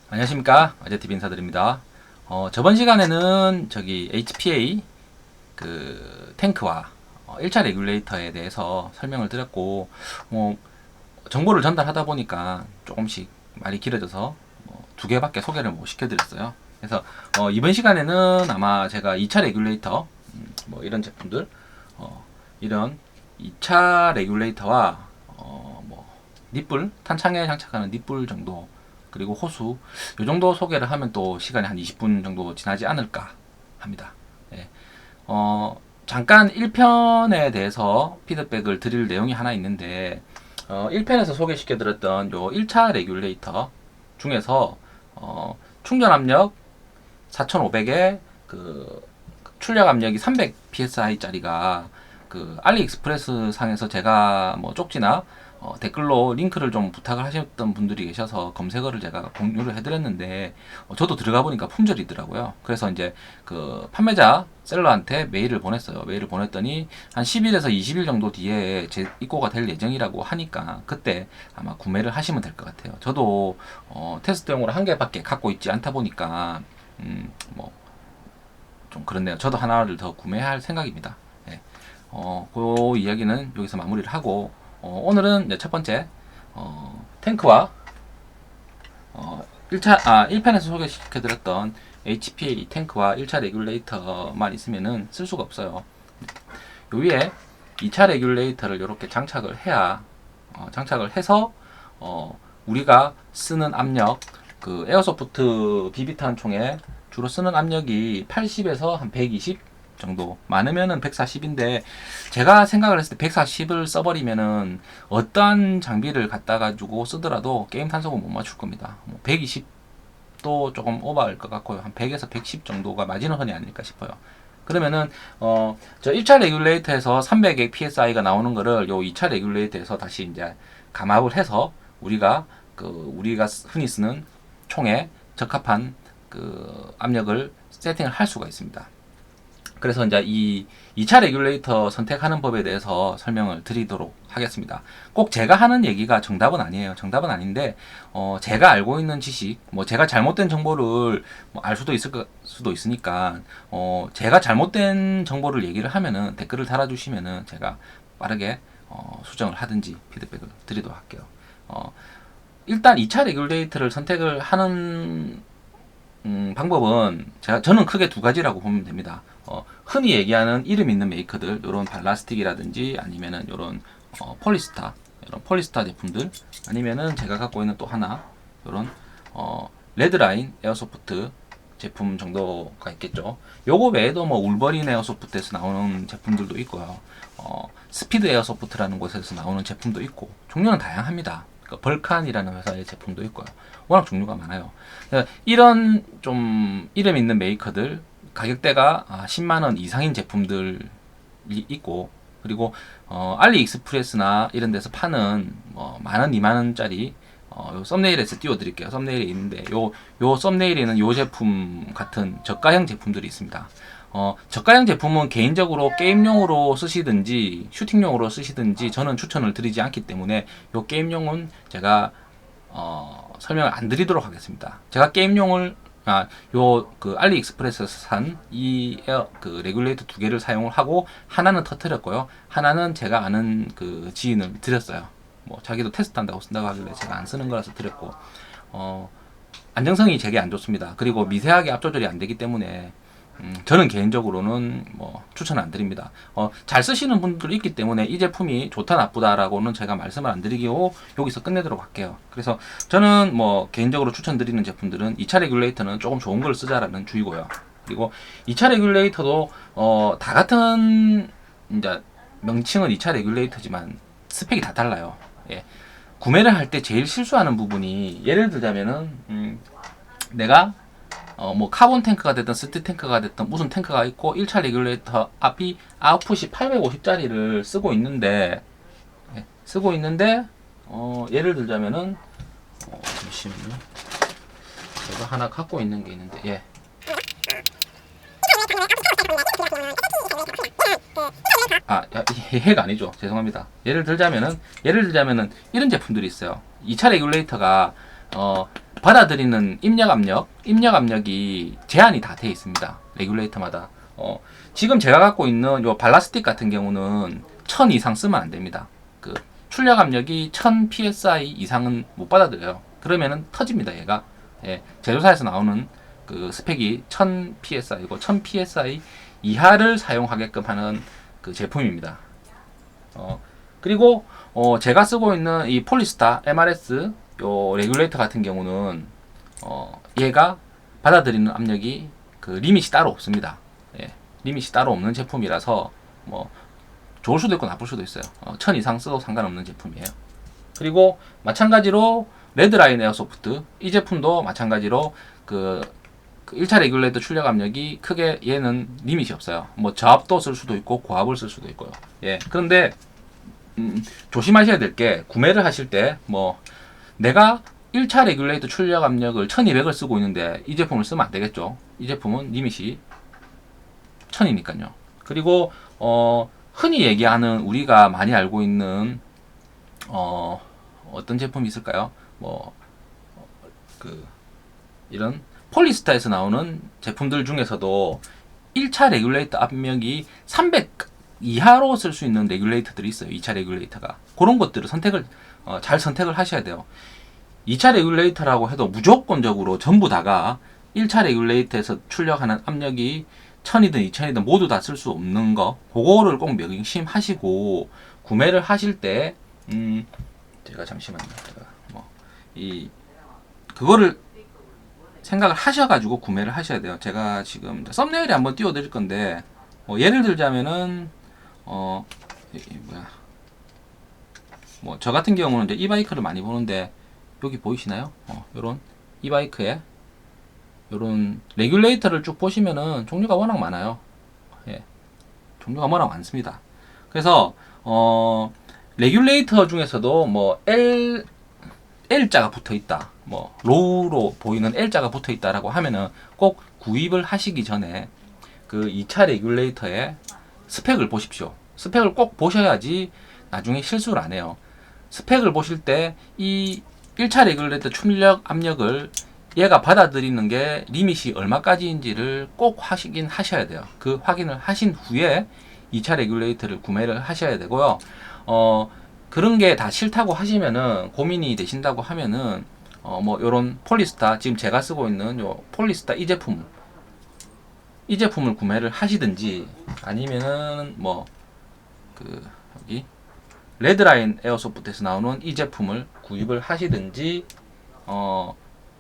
안녕하십니까. 어제TV 인사드립니다. 저번 시간에는 HPA 탱크와 1차 레귤레이터에 대해서 설명을 드렸고, 뭐, 정보를 전달하다 보니까 조금씩 말이 길어져서 두 개밖에 소개를 못 시켜드렸어요. 그래서 이번 시간에는 아마 제가 2차 레귤레이터, 이런 제품들, 이런 2차 레귤레이터와 닛불, 탄창에 장착하는 닛불 정도, 그리고 호수 요 정도 소개를 하면 또 시간이 한 20분 정도 지나지 않을까 합니다. 예. 잠깐 1편에 대해서 피드백을 드릴 내용이 하나 있는데 1편에서 소개시켜 드렸던 요 1차 레귤레이터 중에서 충전 압력 4500에 출력 압력이 300 psi 짜리가 알리익스프레스 상에서 제가 쪽지나 댓글로 링크를 좀 부탁을 하셨던 분들이 계셔서 검색어를 제가 공유를 해드렸는데 저도 들어가 보니까 품절이더라고요. 그래서 이제 판매자 셀러한테 메일을 보냈어요. 메일을 보냈더니 한 10일에서 20일 정도 뒤에 입고가 될 예정이라고 하니까 그때 아마 구매를 하시면 될 것 같아요. 저도 테스트용으로 한 개밖에 갖고 있지 않다 보니까 좀 그렇네요. 저도 하나를 더 구매할 생각입니다. 네. 그 이야기는 여기서 마무리를 하고 오늘은 첫 번째 탱크와 1편에서 소개시켜드렸던 HPA 탱크와 1차 레귤레이터만 있으면은 쓸 수가 없어요. 요 위에 2차 레귤레이터를 이렇게 장착을 해야 장착을 해서 우리가 쓰는 압력 에어소프트 비비탄 총에 주로 쓰는 압력이 80에서 한 120 정도, 많으면은 140인데 제가 생각을 했을 때 140을 써버리면은 어떠한 장비를 갖다 가지고 쓰더라도 게임 탄속은 못 맞출 겁니다. 120도 조금 오버할 것 같고요. 한 100에서 110 정도가 마지노선이 아닐까 싶어요. 그러면은 저 1차 레귤레이터에서 300의 PSI가 나오는 거를 요 2차 레귤레이터에서 다시 이제 감압을 해서 우리가 흔히 쓰는 총에 적합한 압력을 세팅을 할 수가 있습니다. 그래서 이제 이 2차 레귤레이터 선택하는 법에 대해서 설명을 드리도록 하겠습니다. 꼭 제가 하는 얘기가 정답은 아니에요. 정답은 아닌데 제가 알고 있는 지식, 제가 잘못된 정보를 알 수도 있으니까 제가 잘못된 정보를 얘기를 하면은 댓글을 달아주시면은 제가 빠르게 수정을 하든지 피드백을 드리도록 할게요. 일단 2차 레귤레이터를 선택을 하는 방법은 저는 크게 두 가지라고 보면 됩니다. 흔히 얘기하는 이름 있는 메이커들, 요런 발라스틱이라든지 아니면은 요런 폴리스타, 이런 폴리스타 제품들, 아니면은 제가 갖고 있는 또 하나 요런 레드라인 에어소프트 제품 정도가 있겠죠. 요거 외에도 울버린 에어소프트에서 나오는 제품들도 있고요. 스피드 에어소프트라는 곳에서 나오는 제품도 있고 종류는 다양합니다. 벌칸이라는 회사의 제품도 있고요. 워낙 종류가 많아요. 이런 좀 이름 있는 메이커들 가격대가 10만원 이상인 제품들이 있고, 그리고 알리익스프레스나 이런 데서 파는 만원 2만원짜리 요 썸네일에서 띄워드릴게요. 썸네일에 있는데 요 썸네일에는 요 제품 같은 저가형 제품들이 있습니다. 저가형 제품은 개인적으로 게임용으로 쓰시든지 슈팅용으로 쓰시든지 저는 추천을 드리지 않기 때문에 요 게임용은 제가 설명을 안 드리도록 하겠습니다. 제가 게임용을 알리익스프레스에서 산 이 레귤레이터 두 개를 사용을 하고 하나는 터뜨렸고요. 하나는 제가 아는 지인을 드렸어요. 자기도 테스트한다고 쓴다고 하길래 제가 안 쓰는 거라서 드렸고 안정성이 되게 안 좋습니다. 그리고 미세하게 압 조절이 안 되기 때문에 저는 개인적으로는 추천 안 드립니다. 잘 쓰시는 분들이 있기 때문에 이 제품이 좋다 나쁘다라고는 제가 말씀을 안 드리고 여기서 끝내도록 할게요. 그래서 저는 개인적으로 추천드리는 제품들은 2차 레귤레이터는 조금 좋은 걸 쓰자라는 주의고요. 그리고 2차 레귤레이터도 다 같은 이제 명칭은 2차 레귤레이터지만 스펙이 다 달라요. 예. 구매를 할 때 제일 실수하는 부분이, 예를 들자면은 내가 카본 탱크가 됐든 스틸 탱크가 됐든 무슨 탱크가 있고 1차 레귤레이터 아웃풋이 850짜리를 쓰고 있는데 예를 들자면은 잠시만요. 제가 하나 갖고 있는 게 있는데 해가 아니죠. 죄송합니다. 예를 들자면은 이런 제품들이 있어요. 2차 레귤레이터가 받아들이는 입력 압력이 제한이 다 되어 있습니다. 레귤레이터마다. 지금 제가 갖고 있는 요 발라스틱 같은 경우는 1000 이상 쓰면 안 됩니다. 그 출력 압력이 1000 psi 이상은 못 받아들여요. 그러면은 터집니다, 얘가. 예, 제조사에서 나오는 그 스펙이 1000 psi고 1000 psi 이하를 사용하게끔 하는 그 제품입니다. 그리고 제가 쓰고 있는 이 폴리스타 MRS 요 레귤레이터 같은 경우는 얘가 받아들이는 압력이 그 리밋이 따로 없습니다. 예, 리밋이 따로 없는 제품이라서 뭐 좋을 수도 있고 나쁠 수도 있어요. 1000 이상 써도 상관없는 제품이에요. 그리고 마찬가지로 레드라인 에어소프트 이 제품도 마찬가지로 그 1차 레귤레이터 출력 압력이 크게 얘는 리밋이 없어요. 뭐 저압도 쓸 수도 있고 고압을 쓸 수도 있고요. 예, 그런데 조심하셔야 될 게 구매를 하실 때 뭐 내가 1차 레귤레이터 출력 압력을 1200을 쓰고 있는데 이 제품을 쓰면 안 되겠죠. 이 제품은 리밋이 1000이니까요. 그리고 흔히 얘기하는 우리가 많이 알고 있는 어떤 제품이 있을까요? 뭐 이런 폴리스타에서 나오는 제품들 중에서도 1차 레귤레이터 압력이 300 이하로 쓸 수 있는 레귤레이터들이 있어요. 2차 레귤레이터가. 그런 것들을 잘 선택을 하셔야 돼요. 2차 레귤레이터라고 해도 무조건적으로 전부 다가 1차 레귤레이터에서 출력하는 압력이 1000이든 2000이든 모두 다 쓸 수 없는 거, 그거를 꼭 명심하시고 구매를 하실 때 제가 잠시만요. 그거를 생각을 하셔가지고 구매를 하셔야 돼요. 제가 지금 썸네일에 한번 띄워드릴 건데 예를 들자면은 저 같은 경우는 이제 이 바이크를 많이 보는데 여기 보이시나요? 요런 이 바이크에 요런 레귤레이터를 쭉 보시면은 종류가 워낙 많아요. 예, 종류가 워낙 많습니다. 그래서 레귤레이터 중에서도 뭐 L자가 붙어 있다, 뭐 로우로 보이는 L자가 붙어 있다라고 하면은 꼭 구입을 하시기 전에 그 2차 레귤레이터의 스펙을 보십시오. 스펙을 꼭 보셔야지 나중에 실수를 안 해요. 스펙을 보실 때 이 1차 레귤레이터 출력 압력을 얘가 받아들이는 게 리밋이 얼마까지인지를 꼭 하셔야 돼요. 그 확인을 하신 후에 2차 레귤레이터를 구매를 하셔야 되고요. 그런 게 다 싫다고 하시면은, 고민이 되신다고 하면은 뭐 요런 폴리스타, 지금 제가 쓰고 있는 요 폴리스타 이 제품을 구매를 하시든지, 아니면은 뭐 여기 레드라인 에어소프트에서 나오는 이 제품을 구입을 하시든지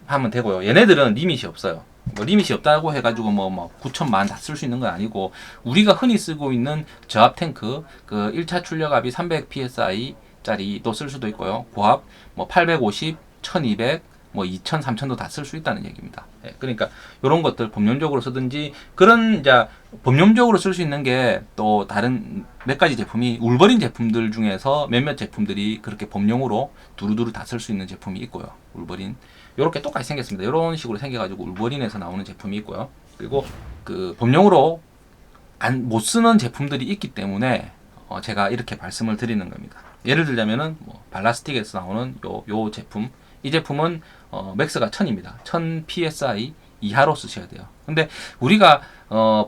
하면 되고요. 얘네들은 리밋이 없어요. 뭐 리밋이 없다고 해가지고 뭐 9천만 다 쓸 수 있는 건 아니고, 우리가 흔히 쓰고 있는 저압 탱크 그 1차 출력압이 300 psi 짜리도 쓸 수도 있고요. 고압 뭐 850, 1200, 뭐 2000, 3000도 다 쓸 수 있다는 얘기입니다. 예, 그러니까 이런 것들 범용적으로 쓰든지, 그런 이제 범용적으로 쓸 수 있는 게 또 다른 몇 가지 제품이, 울버린 제품들 중에서 몇몇 제품들이 그렇게 범용으로 두루두루 다 쓸 수 있는 제품이 있고요. 울버린 이렇게 똑같이 생겼습니다. 이런 식으로 생겨가지고 울버린에서 나오는 제품이 있고요. 그리고 그 범용으로 못 쓰는 제품들이 있기 때문에 제가 이렇게 말씀을 드리는 겁니다. 예를 들자면은 뭐 발라스틱에서 나오는 요 제품, 이 제품은 맥스가 1000입니다. 1000 psi 이하로 쓰셔야 돼요. 근데 우리가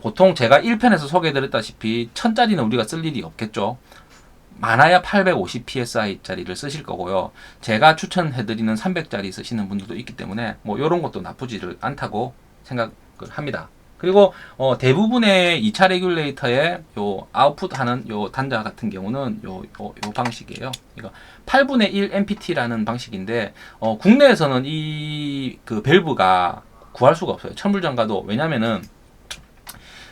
보통 제가 1편에서 소개해드렸다시피 1000짜리는 우리가 쓸 일이 없겠죠. 많아야 850 psi 짜리를 쓰실 거고요. 제가 추천해드리는 300짜리 쓰시는 분들도 있기 때문에 뭐 이런 것도 나쁘지를 않다고 생각을 합니다. 그리고 대부분의 2차 레귤레이터의 요 아웃풋 하는 요 단자 같은 경우는 요 방식이에요. 이거 8분의 1 MPT라는 방식인데 국내에서는 이 그 밸브가 구할 수가 없어요. 천불장가도. 왜냐면은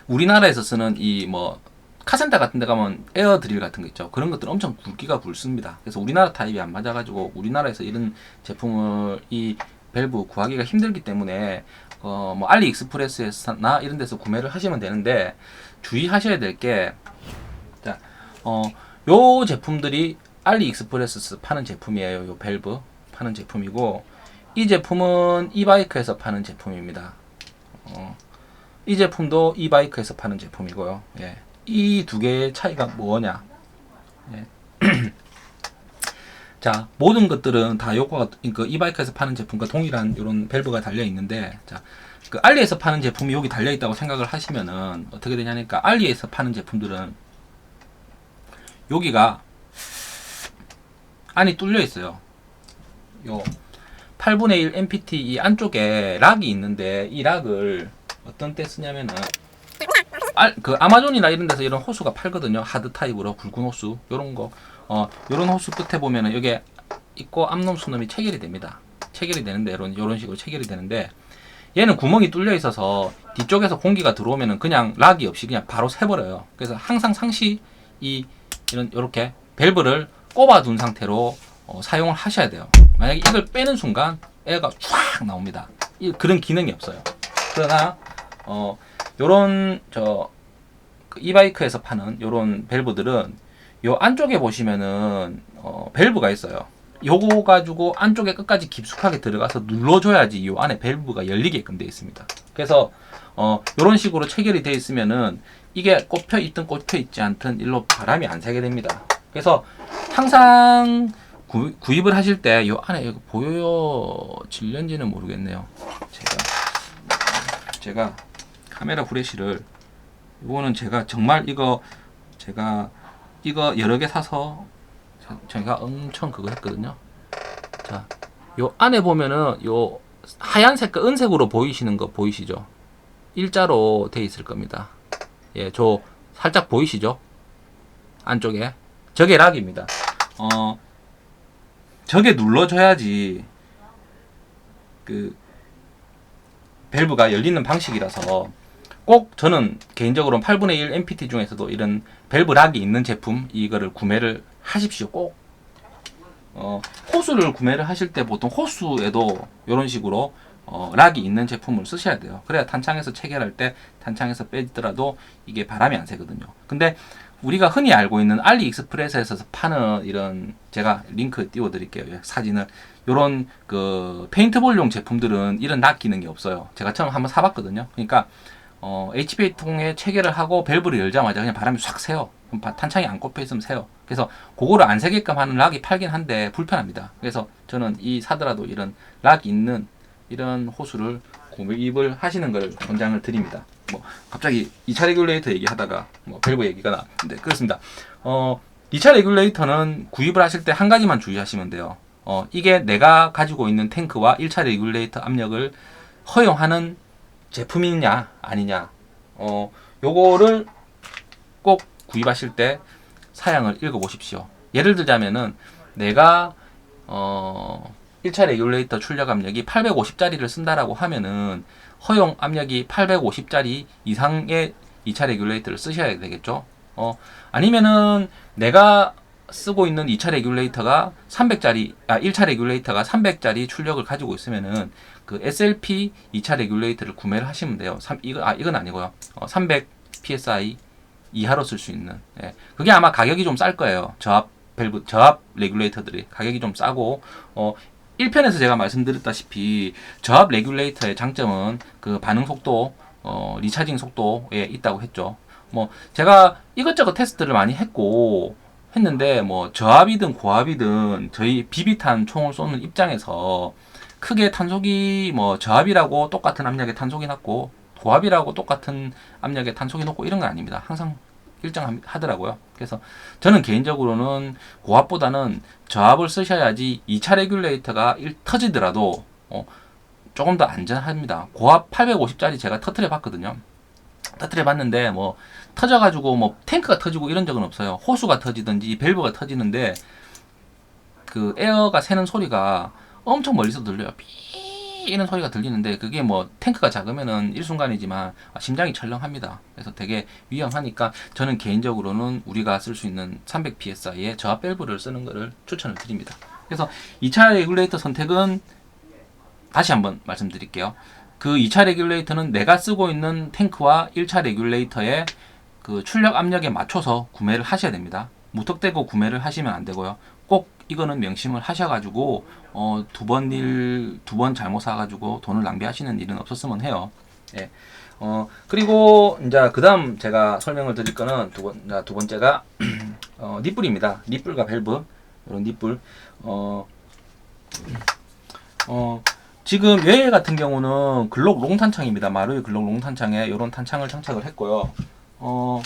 우리나라에서 쓰는 이 뭐 카센터 같은 데 가면 에어 드릴 같은 거 있죠. 그런 것들 엄청 굵기가 굵습니다. 그래서 우리나라 타입이 안 맞아가지고 우리나라에서 이런 제품을 이 밸브 구하기가 힘들기 때문에 뭐 알리익스프레스나 이런 데서 구매를 하시면 되는데, 주의하셔야 될 게, 자, 요 제품들이 알리익스프레스에서 파는 제품이에요. 요 밸브 파는 제품이고, 이 제품은 이바이크에서 파는 제품입니다. 이 제품도 이바이크에서 파는 제품이고요. 예. 이 두 개의 차이가 뭐냐? 예. 자, 모든 것들은 다 요거가 그 이바이크에서 파는 제품과 동일한 이런 밸브가 달려 있는데, 자, 그 알리에서 파는 제품이 여기 달려 있다고 생각을 하시면은 어떻게 되냐니까, 알리에서 파는 제품들은 여기가 안이 뚫려 있어요. 요 8분의 1 MPT 이 안쪽에 락이 있는데, 이 락을 어떤 때 쓰냐면은 그 아마존이나 이런 데서 이런 호수가 팔거든요. 하드 타입으로 굵은 호수 요런 거, 요런 호수 끝에 보면은 여기 있고 암놈 수놈이 체결이 됩니다. 체결이 되는데 요런 식으로 체결이 되는데, 얘는 구멍이 뚫려 있어서 뒤쪽에서 공기가 들어오면은 그냥 락이 없이 그냥 바로 새버려요. 그래서 항상 상시 이런 요렇게 밸브를 꼽아둔 상태로 사용을 하셔야 돼요. 만약에 이걸 빼는 순간 애가 쫙 나옵니다. 그런 기능이 없어요. 그러나 요런 그 이바이크에서 파는 요런 밸브들은 요 안쪽에 보시면은 밸브가 있어요. 요거 가지고 안쪽에 끝까지 깊숙하게 들어가서 눌러줘야지 요 안에 밸브가 열리게끔 되어 있습니다. 그래서 요런 식으로 체결이 되어 있으면은 이게 꼽혀 있든 꼽혀 있지 않든 일로 바람이 안 새게 됩니다. 그래서 항상 구입을 하실 때 요 안에 이거 보여질는지는 모르겠네요. 제가 카메라 후레쉬를, 이거는 제가 정말 제가 여러 개 사서 제가 엄청 그거 했거든요. 자, 요 안에 보면은 요 하얀 색깔 은색으로 보이시는 거 보이시죠? 일자로 돼 있을 겁니다. 예, 저 살짝 보이시죠? 안쪽에 저게 락입니다. 저게 눌러줘야지 그 밸브가 열리는 방식이라서, 꼭 저는 개인적으로 8분의 1 MPT 중에서도 이런 밸브 락이 있는 제품 이거를 구매를 하십시오. 꼭 호수를 구매를 하실 때 보통 호수에도 이런 식으로 락이 있는 제품을 쓰셔야 돼요. 그래야 탄창에서 체결할 때 탄창에서 빼더라도 이게 바람이 안 새거든요. 근데 우리가 흔히 알고 있는 알리익스프레스에서 파는 이런, 제가 링크 띄워 드릴게요. 사진을. 요런 그 페인트볼용 제품들은 이런 락 기능이 없어요. 제가 처음 한번 사봤거든요. 그러니까 HPA 통에 체결을 하고 밸브를 열자마자 그냥 바람이 싹 새요. 탄창이 안 꼽혀 있으면 새요. 그래서 그거를 안 새게끔 하는 락이 팔긴 한데 불편합니다. 그래서 저는 사더라도 이런 락 있는 이런 호수를 구입을 하시는 걸 권장을 드립니다. 뭐 갑자기 2차 레귤레이터 얘기하다가 밸브 얘기가 나왔는데 그렇습니다. 2차 레귤레이터는 구입을 하실 때 한 가지만 주의하시면 돼요. 이게 내가 가지고 있는 탱크와 1차 레귤레이터 압력을 허용하는 제품이냐 아니냐, 요거를 꼭 구입하실 때 사양을 읽어보십시오. 예를 들자면은 내가 1차 레귤레이터 출력 압력이 850짜리를 쓴다라고 하면은 허용 압력이 850짜리 이상의 2차 레귤레이터를 쓰셔야 되겠죠. 아니면은 내가 쓰고 있는 2차 레귤레이터가 1차 레귤레이터가 300짜리 출력을 가지고 있으면은 그 SLP 2차 레귤레이터를 구매를 하시면 돼요. 이건 아니고요. 300 PSI 이하로 쓸 수 있는. 예. 그게 아마 가격이 좀 쌀 거예요. 저압 레귤레이터들이 가격이 좀 싸고, 1편에서 제가 말씀드렸다시피 저압 레귤레이터의 장점은 그 반응 속도, 리차징 속도에 있다고 했죠. 제가 이것저것 테스트를 많이 했는데 저압이든 고압이든 저희 비비탄 총을 쏘는 입장에서 크게 탄속이 저압이라고 똑같은 압력의 탄속이 낮고 고압이라고 똑같은 압력의 탄속이 높고 이런 건 아닙니다. 항상 일정하더라고요. 그래서 저는 개인적으로는 고압보다는 저압을 쓰셔야지 2차 레귤레이터가 터지더라도 조금 더 안전합니다. 고압 850짜리 제가 터트려 봤거든요. 터트려 봤는데 터져가지고 탱크가 터지고 이런 적은 없어요. 호수가 터지든지 밸브가 터지는데 그 에어가 새는 소리가 엄청 멀리서 들려요. 삐 이런 소리가 들리는데 그게 탱크가 작으면은 일순간이지만 심장이 철렁합니다. 그래서 되게 위험하니까 저는 개인적으로는 우리가 쓸 수 있는 300 PSI의 저압 밸브를 쓰는 것을 추천을 드립니다. 그래서 2차 레귤레이터 선택은 다시 한번 말씀드릴게요. 그 2차 레귤레이터는 내가 쓰고 있는 탱크와 1차 레귤레이터의 그 출력 압력에 맞춰서 구매를 하셔야 됩니다. 무턱대고 구매를 하시면 안 되고요. 꼭 이거는 명심을 하셔가지고 두 번 잘못 사가지고 돈을 낭비하시는 일은 없었으면 해요. 예. 그리고 이제 그다음 제가 설명을 드릴 거는 두 번째가 니뿔입니다. 니뿔과 밸브. 이런 닛불. 지금 얘 같은 경우는 글록 롱 탄창입니다. 마루이 글록 롱 탄창에 이런 탄창을 장착을 했고요. 뭐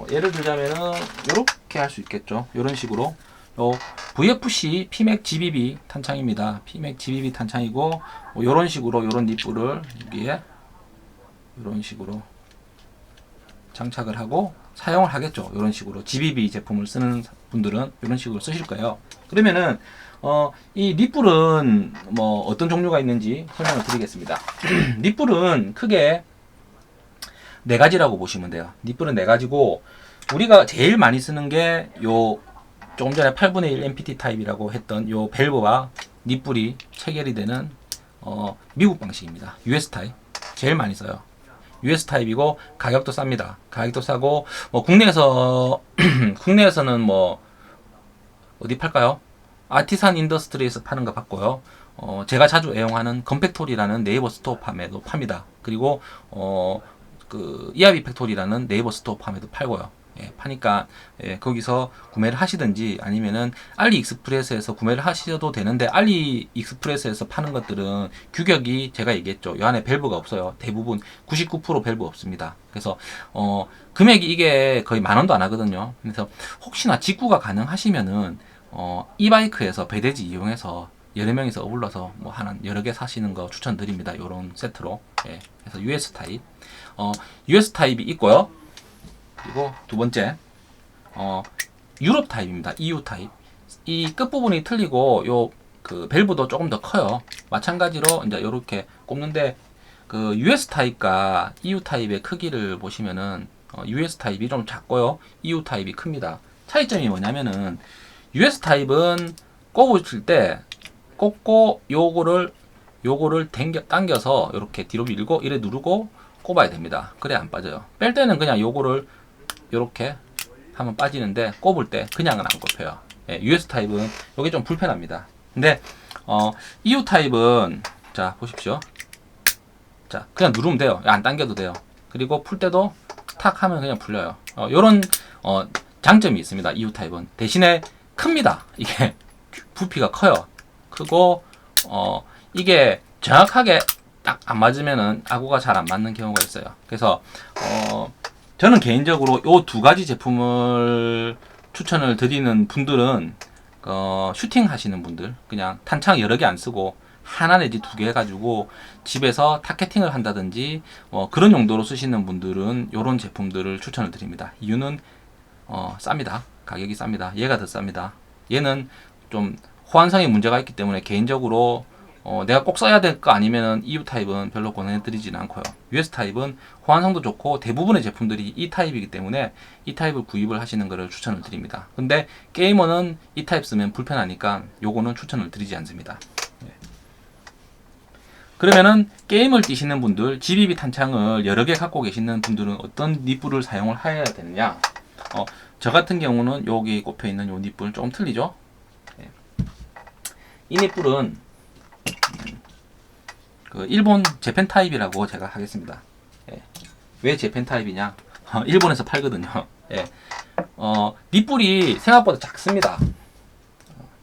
예를 들자면은 이렇게 할 수 있겠죠. 이런 식으로 VFC PMAC GBB 탄창입니다. PMAC GBB 탄창이고 뭐 이런 식으로 이런 닛불을 여기에 이런 식으로 장착을 하고 사용을 하겠죠. 이런 식으로 GBB 제품을 쓰는 분들은 이런 식으로 쓰실 거예요. 그러면은 이 닛불은 뭐 어떤 종류가 있는지 설명을 드리겠습니다. 닛불은 크게 네 가지라고 보시면 돼요. 닛불은 네 가지고 우리가 제일 많이 쓰는 게 요 조금 전에 8분의 1 MPT 타입이라고 했던 요 밸브와 닛불이 체결이 되는 미국 방식입니다. US 타입 제일 많이 써요. US 타입이고 가격도 쌉니다. 가격도 싸고 뭐 국내에서는 뭐 어디 팔까요? 아티산 인더스트리에서 파는 거 봤고요. 제가 자주 애용하는 건팩토리라는 네이버 스토어팜에도 팝니다. 그리고 그 이하비 팩토리라는 네이버 스토어팜에도 팔고요. 예, 파니까 거기서 구매를 하시든지 아니면은 알리익스프레스에서 구매를 하셔도 되는데 알리익스프레스에서 파는 것들은 규격이 제가 얘기했죠. 이 안에 밸브가 없어요. 대부분 99% 밸브 없습니다. 그래서 금액이 이게 거의 10,000원도 안 하거든요. 그래서 혹시나 직구가 가능하시면은 이바이크에서 배대지 이용해서 여러 명이서 어울러서 뭐 하나 여러 개 사시는 거 추천드립니다. 요런 세트로. 예, 그래서 US 타입. US 타입이 있고요. 그리고 두 번째, 유럽 타입입니다. EU 타입. 이 끝부분이 틀리고, 그, 밸브도 조금 더 커요. 마찬가지로, 이제, 요렇게 꼽는데, 그, US 타입과 EU 타입의 크기를 보시면은, US 타입이 좀 작고요. EU 타입이 큽니다. 차이점이 뭐냐면은, US 타입은 꼽으실 때, 꼽고, 요거를 당겨서, 이렇게 뒤로 밀고, 이래 누르고, 꼽아야 됩니다. 그래 안 빠져요. 뺄 때는 그냥 요거를 요렇게 하면 빠지는데 꼽을 때 그냥은 안 꼽혀요. 예, US 타입은 요게 좀 불편합니다. 근데 EU 타입은 자 보십시오. 자 그냥 누르면 돼요. 안 당겨도 돼요. 그리고 풀 때도 탁 하면 그냥 풀려요. 요런 장점이 있습니다. EU 타입은 대신에 큽니다. 이게 부피가 커요. 크고 이게 정확하게 딱 안 맞으면은 아구가 잘 안 맞는 경우가 있어요. 그래서 저는 개인적으로 요 두 가지 제품을 추천을 드리는 분들은 슈팅 하시는 분들 그냥 탄창 여러 개 안 쓰고 하나 내지 두 개 해가지고 집에서 타겟팅을 한다든지 그런 용도로 쓰시는 분들은 요런 제품들을 추천을 드립니다. 이유는 쌉니다. 가격이 쌉니다. 얘가 더 쌉니다. 얘는 좀 호환성에 문제가 있기 때문에 개인적으로 내가 꼭 써야 될 거 아니면은 EU 타입은 별로 권해드리지는 않고요. US 타입은 호환성도 좋고 대부분의 제품들이 이 타입이기 때문에 이 타입을 구입을 하시는 것을 추천을 드립니다. 근데 게이머는 이 타입 쓰면 불편하니까 요거는 추천을 드리지 않습니다. 그러면은 게임을 뛰시는 분들, GBB 탄창을 여러 개 갖고 계시는 분들은 어떤 닛불을 사용을 해야 되느냐? 저 같은 경우는 여기 꼽혀 있는 요 닛불 조금 틀리죠? 이 닛불은 그 일본 재팬 타입이라고 제가 하겠습니다. 예. 왜 재팬 타입이냐? 일본에서 팔거든요. 예. 닛불이 생각보다 작습니다.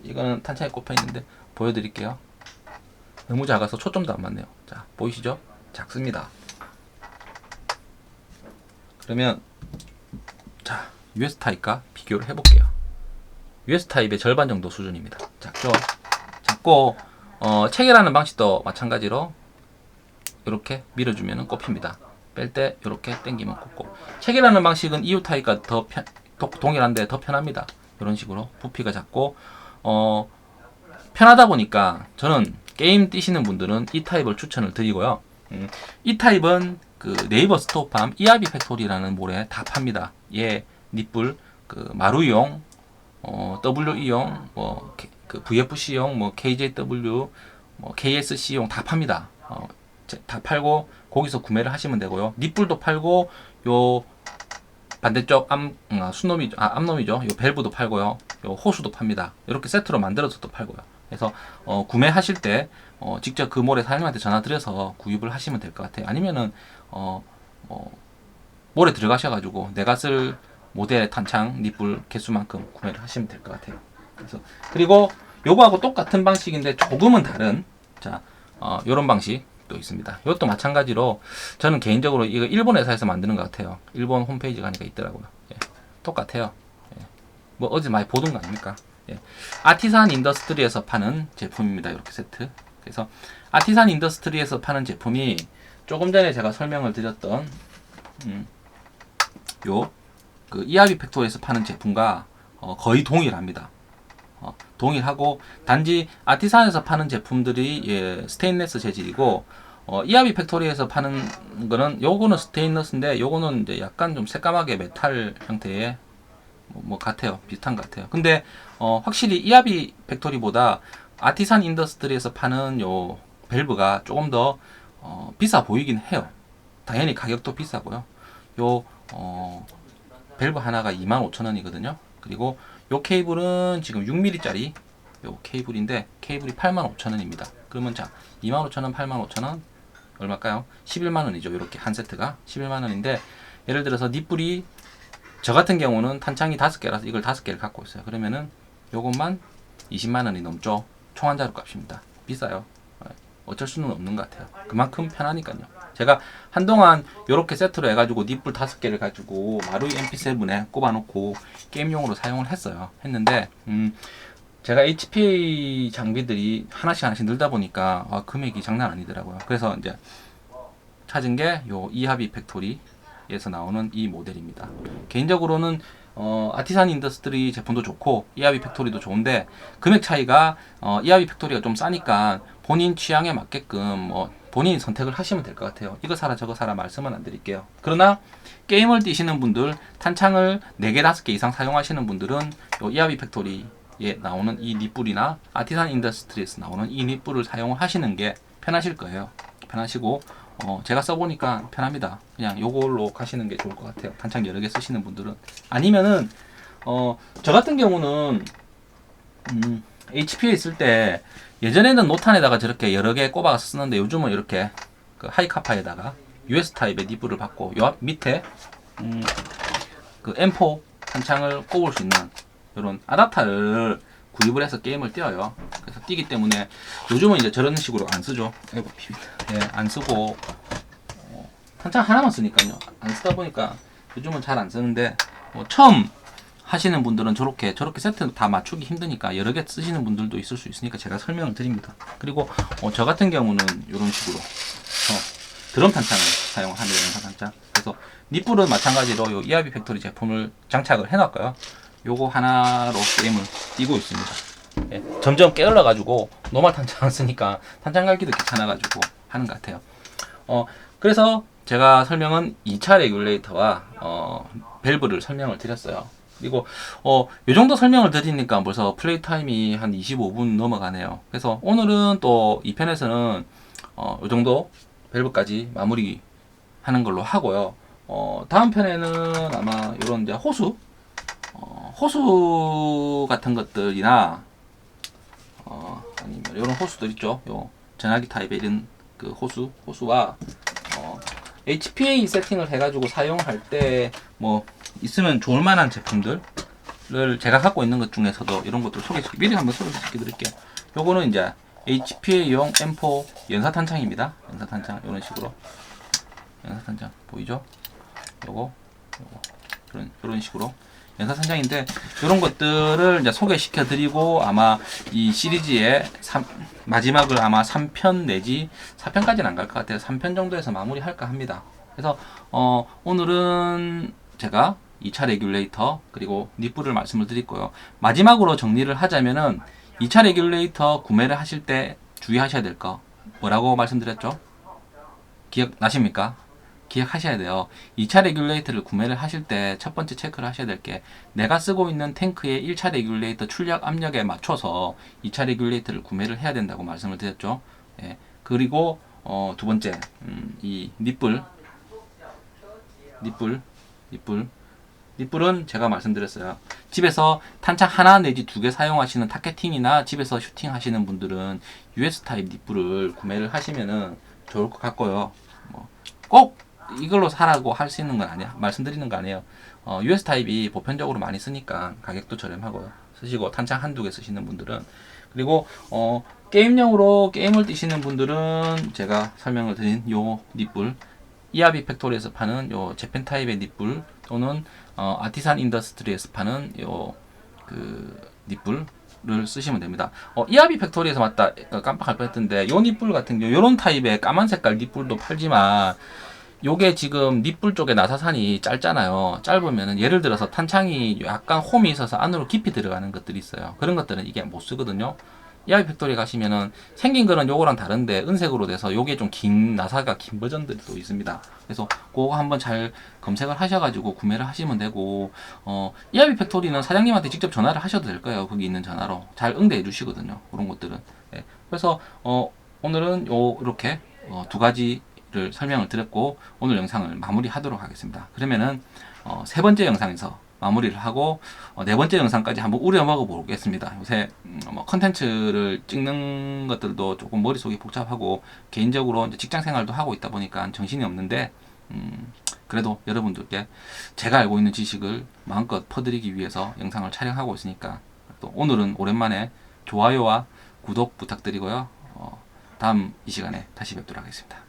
이거는 탄창에 꼽혀 있는데 보여드릴게요. 너무 작아서 초점도 안 맞네요. 자, 보이시죠? 작습니다. 그러면 자, US 타입과 비교를 해볼게요. US 타입의 절반 정도 수준입니다. 작죠? 작고 체결하는 방식도 마찬가지로 이렇게 밀어주면 꼽힙니다. 뺄 때 이렇게 당기면 꼽고 체결하는 방식은 EU 타입과 동일한데 더 편합니다. 이런 식으로 부피가 작고 편하다 보니까 저는 게임 뛰시는 분들은 이 타입을 추천을 드리고요. 이 타입은 그 네이버 스토어팜 이하비 팩토리라는 몰에 다 팝니다. 얘 닛불 그 마루용, W용, 뭐 그 VFC용, 뭐 KJW, 뭐 KSC용 다 팝니다. 다 팔고 거기서 구매를 하시면 되고요. 닛불도 팔고 요 반대쪽 암놈이죠. 요 밸브도 팔고요. 요 호수도 팝니다. 이렇게 세트로 만들어서도 팔고요. 그래서 구매하실 때 직접 그 몰에 사장님한테 전화 드려서 구입을 하시면 될 것 같아요. 아니면은 몰에 들어가셔가지고 내가 쓸 모델 탄창 닛불 개수만큼 구매를 하시면 될 것 같아요. 그래서 그리고 요거하고 똑같은 방식인데 조금은 다른 자 요런 방식도 있습니다. 이것도 마찬가지로 저는 개인적으로 이거 일본 회사에서 만드는 것 같아요. 일본 홈페이지 가니까 있더라고요. 예, 똑같아요. 예, 뭐 어제 많이 보던 거 아닙니까? 예, 아티산 인더스트리에서 파는 제품입니다. 이렇게 세트. 그래서 아티산 인더스트리에서 파는 제품이 조금 전에 제가 설명을 드렸던 그 이하비 팩토리에서 파는 제품과 거의 동일합니다. 동일하고 단지 아티산에서 파는 제품들이 예, 스테인레스 재질이고 이하비 팩토리에서 파는 거는 요거는 스테인레스인데 요거는 이제 약간 좀 새까맣게 메탈 형태의 뭐 같아요. 비슷한 것 같아요. 근데 확실히 이하비 팩토리보다 아티산 인더스트리에서 파는 요 밸브가 조금 더 비싸 보이긴 해요. 당연히 가격도 비싸고요. 요 밸브 하나가 25,000원이거든요. 그리고 요 케이블은 지금 6mm짜리 요 케이블인데 케이블이 85,000원입니다. 그러면 자 25,000원, 85,000원 얼마일까요? 11만원이죠. 이렇게 한 세트가 11만원인데 예를 들어서 닛불이 저 같은 경우는 탄창이 5개라서 이걸 5개를 갖고 있어요. 그러면은 요것만 20만원이 넘죠. 총한자루 값입니다. 비싸요. 어쩔 수는 없는 것 같아요. 그만큼 편하니까요. 제가 한동안 이렇게 세트로 해가지고 닛불 5개를 가지고 마루이 MP7에 꼽아놓고 게임용으로 사용을 했는데 제가 HPA 장비들이 하나씩 늘다 보니까 금액이 장난 아니더라고요. 그래서 이제 찾은 게 요 이하비 팩토리에서 나오는 이 모델입니다. 개인적으로는 아티산 인더스트리 제품도 좋고 이하비 팩토리도 좋은데 금액 차이가 이하비 팩토리가 좀 싸니까 본인 취향에 맞게끔 본인이 선택을 하시면 될 것 같아요. 이거 사라 저거 사라 말씀은 안 드릴게요. 그러나 게임을 뛰시는 분들 탄창을 4개 5개 이상 사용하시는 분들은 요 이하비 팩토리에 나오는 이 닛불이나 아티산 인더스트리에서 나오는 이 닛불을 사용을 하시는 게 편하실 거예요. 편하시고 제가 써보니까 편합니다. 그냥 요걸로 가시는 게 좋을 것 같아요. 탄창 여러 개 쓰시는 분들은. 아니면은 저 같은 경우는 HP에 있을 때 예전에는 노탄에다가 저렇게 여러 개 꼽아서 쓰는데 요즘은 이렇게 그 하이카파에다가 US 타입의 니브를 받고 요 앞 밑에 그 M4 탄창을 꼽을 수 있는 이런 아답터를 구입을 해서 게임을 뛰어요. 그래서 뛰기 때문에 요즘은 이제 저런 식으로 안 쓰죠. 예, 안 쓰고 탄창 하나만 쓰니까요. 안 쓰다 보니까 요즘은 잘 안 쓰는데 처음 하시는 분들은 저렇게 세트 다 맞추기 힘드니까 여러 개 쓰시는 분들도 있을 수 있으니까 제가 설명을 드립니다. 그리고 저 같은 경우는 이런 식으로 드럼 탄창을 사용하는 연사 탄창. 그래서 닛불은 마찬가지로 요 이하비 팩토리 제품을 장착을 해놨고요. 요거 하나로 게임을 뛰고 있습니다. 예, 점점 깨달아가지고 노말 탄창을 쓰니까 탄창 갈기도 귀찮아가지고 하는 것 같아요. 그래서 제가 설명은 2차 레귤레이터와 밸브를 설명을 드렸어요. 그리고 요 정도 설명을 드리니까 벌써 플레이 타임이 한 25분 넘어가네요. 그래서 오늘은 또 2편에서는 요 정도 밸브까지 마무리 하는 걸로 하고요. 다음 편에는 아마 요런 이제 호수 같은 것들이나 아니면 이런 호수들 있죠. 요 전화기 타입의 이런 그 호수와 HPA 세팅을 해가지고 사용할 때 뭐 있으면 좋을 만한 제품들을 제가 갖고 있는 것 중에서도 이런 것들 미리 한번 소개시켜 드릴게요. 요거는 이제 HPA용 M4 연사 탄창입니다. 연사 탄창 이런 식으로 연사 탄창 보이죠? 요거 이런 식으로 연사 탄창인데 이런 것들을 이제 소개시켜 드리고 아마 이 시리즈의 마지막을 아마 3편 내지 4편까지는 안 갈 것 같아요. 3편 정도에서 마무리할까 합니다. 그래서 오늘은 제가 2차 레귤레이터 그리고 닛불을 말씀을 드렸고요. 마지막으로 정리를 하자면은 2차 레귤레이터 구매를 하실 때 주의하셔야 될 거 뭐라고 말씀드렸죠? 기억나십니까? 기억하셔야 돼요. 2차 레귤레이터를 구매를 하실 때 첫 번째 체크를 하셔야 될 게 내가 쓰고 있는 탱크의 1차 레귤레이터 출력 압력에 맞춰서 2차 레귤레이터를 구매를 해야 된다고 말씀을 드렸죠. 예. 그리고 두 번째 이 닛불은 제가 말씀드렸어요. 집에서 탄창 하나 내지 2개 사용하시는 타겟팅이나 집에서 슈팅 하시는 분들은 US 타입 닛불을 구매를 하시면은 좋을 것 같고요. 꼭 이걸로 사라고 할 수 있는 건 아니야. 말씀드리는 거 아니에요. US 타입이 보편적으로 많이 쓰니까 가격도 저렴하고요. 쓰시고 탄창 한두 개 쓰시는 분들은, 그리고 게임용으로 게임을 뛰시는 분들은 제가 설명을 드린 요 닛불, 이아비 팩토리에서 파는 요 재팬 타입의 닛불, 또는 아티산 인더스트리에서 파는 요 그 닛불을 쓰시면 됩니다. 이아비 팩토리에서 맞다 깜빡할 뻔했던데, 요 닛불 같은 경우 요런 타입의 까만 색깔 닛불도 팔지만, 요게 지금 닛불 쪽에 나사산이 짧잖아요. 짧으면은 예를 들어서 탄창이 약간 홈이 있어서 안으로 깊이 들어가는 것들이 있어요. 그런 것들은 이게 못 쓰거든요. 이아이 팩토리 가시면은 생긴 거는 요거랑 다른데 은색으로 돼서 요게 좀 긴 나사가 긴 버전들도 있습니다. 그래서 그거 한번 잘 검색을 하셔가지고 구매를 하시면 되고, 이아이 팩토리는 사장님한테 직접 전화를 하셔도 될 거예요. 거기 있는 전화로 잘 응대해 주시거든요. 그런 것들은. 예. 그래서 오늘은 이렇게 두 가지를 설명을 드렸고, 오늘 영상을 마무리하도록 하겠습니다. 그러면은 세 번째 영상에서 마무리를 하고 네 번째 영상까지 한번 우려먹어 보겠습니다. 요새 컨텐츠를 찍는 것들도 조금 머릿속이 복잡하고, 개인적으로 이제 직장 생활도 하고 있다 보니까 정신이 없는데, 그래도 여러분들께 제가 알고 있는 지식을 마음껏 퍼드리기 위해서 영상을 촬영하고 있으니까, 또 오늘은 오랜만에 좋아요와 구독 부탁드리고요. 다음 이 시간에 다시 뵙도록 하겠습니다.